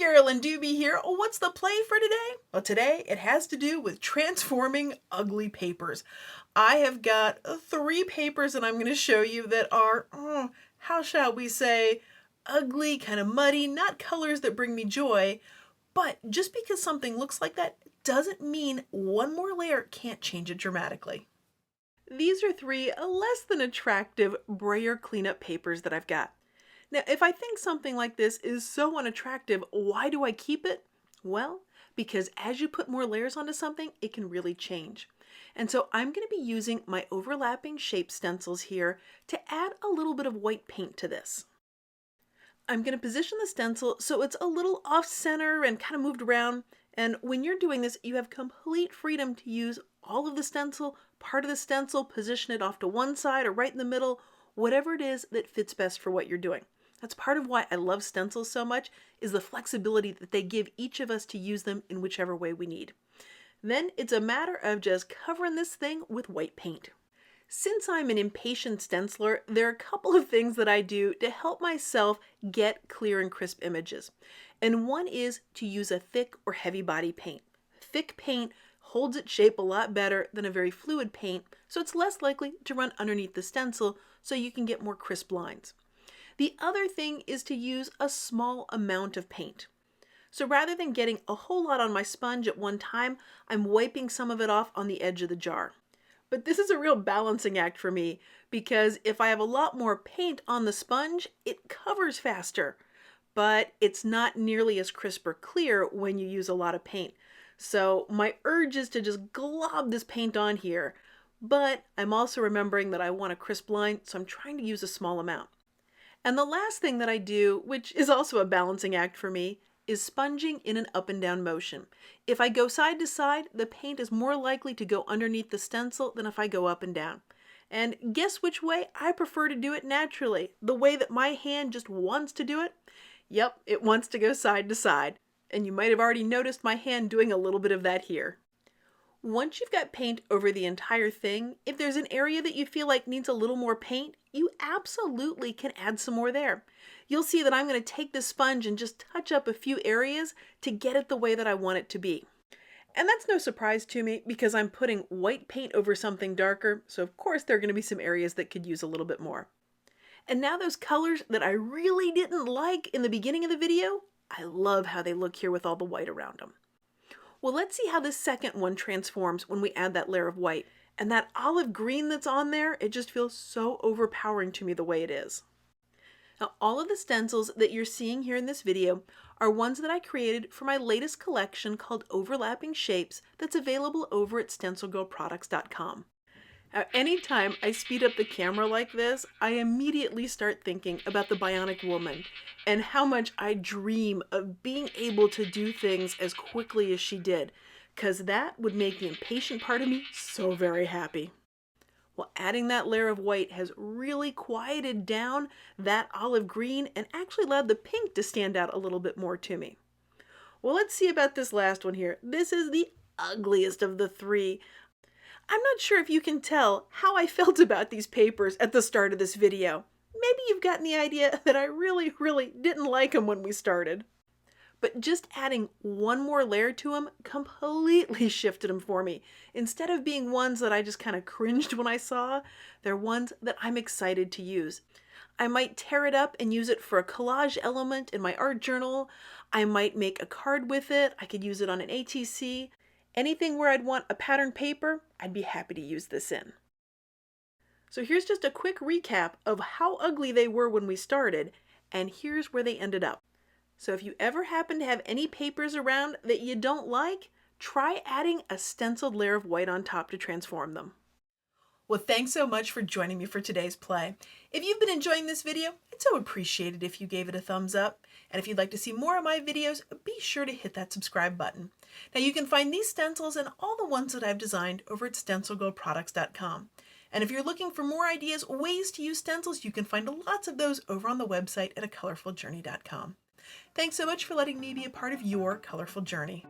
Carolyn Dube here. Oh, what's the play for today? Well, today it has to do with transforming ugly papers. I have got 3 papers that I'm going to show you that are, how shall we say, ugly, kind of muddy, not colors that bring me joy. But just because something looks like that doesn't mean one more layer can't change it dramatically. These are 3 less than attractive brayer cleanup papers that I've got. Now, if I think something like this is so unattractive, why do I keep it? Well, because as you put more layers onto something, it can really change. And so I'm going to be using my overlapping shape stencils here to add a little bit of white paint to this. I'm going to position the stencil so it's a little off center and kind of moved around. And when you're doing this, you have complete freedom to use all of the stencil, part of the stencil, position it off to one side or right in the middle, whatever it is that fits best for what you're doing. That's part of why I love stencils so much, is the flexibility that they give each of us to use them in whichever way we need. Then it's a matter of just covering this thing with white paint. Since I'm an impatient stenciler, there are a couple of things that I do to help myself get clear and crisp images. And one is to use a thick or heavy body paint. Thick paint holds its shape a lot better than a very fluid paint, so it's less likely to run underneath the stencil so you can get more crisp lines. The other thing is to use a small amount of paint. So rather than getting a whole lot on my sponge at one time, I'm wiping some of it off on the edge of the jar. But this is a real balancing act for me, because if I have a lot more paint on the sponge, it covers faster. But it's not nearly as crisp or clear when you use a lot of paint. So my urge is to just glob this paint on here. But I'm also remembering that I want a crisp line, so I'm trying to use a small amount. And the last thing that I do, which is also a balancing act for me, is sponging in an up and down motion. If I go side to side, the paint is more likely to go underneath the stencil than if I go up and down. And guess which way I prefer to do it naturally? The way that my hand just wants to do it? Yep, it wants to go side to side. And you might have already noticed my hand doing a little bit of that here. Once you've got paint over the entire thing, if there's an area that you feel like needs a little more paint, you absolutely can add some more there. You'll see that I'm going to take this sponge and just touch up a few areas to get it the way that I want it to be. And that's no surprise to me because I'm putting white paint over something darker, so of course there are going to be some areas that could use a little bit more. And now those colors that I really didn't like in the beginning of the video, I love how they look here with all the white around them. Well, let's see how this second one transforms when we add that layer of white. And that olive green that's on there, it just feels so overpowering to me the way it is. Now, all of the stencils that you're seeing here in this video are ones that I created for my latest collection called Overlapping Shapes that's available over at StencilGirlProducts.com. Now, anytime I speed up the camera like this, I immediately start thinking about the Bionic Woman and how much I dream of being able to do things as quickly as she did, because that would make the impatient part of me so very happy. Well, adding that layer of white has really quieted down that olive green and actually allowed the pink to stand out a little bit more to me. Well, let's see about this last one here. This is the ugliest of the 3. I'm not sure if you can tell how I felt about these papers at the start of this video. Maybe you've gotten the idea that I really didn't like them when we started. But just adding one more layer to them completely shifted them for me. Instead of being ones that I just kind of cringed when I saw, they're ones that I'm excited to use. I might tear it up and use it for a collage element in my art journal. I might make a card with it. I could use it on an ATC. Anything where I'd want a patterned paper, I'd be happy to use this in. So here's just a quick recap of how ugly they were when we started, and here's where they ended up. So if you ever happen to have any papers around that you don't like, try adding a stenciled layer of white on top to transform them. Well, thanks so much for joining me for today's play. If you've been enjoying this video, I'd so appreciate it if you gave it a thumbs up. And if you'd like to see more of my videos, be sure to hit that subscribe button. Now you can find these stencils and all the ones that I've designed over at StencilGirlProducts.com. And if you're looking for more ideas, ways to use stencils, you can find lots of those over on the website at acolorfuljourney.com. Thanks so much for letting me be a part of your colorful journey.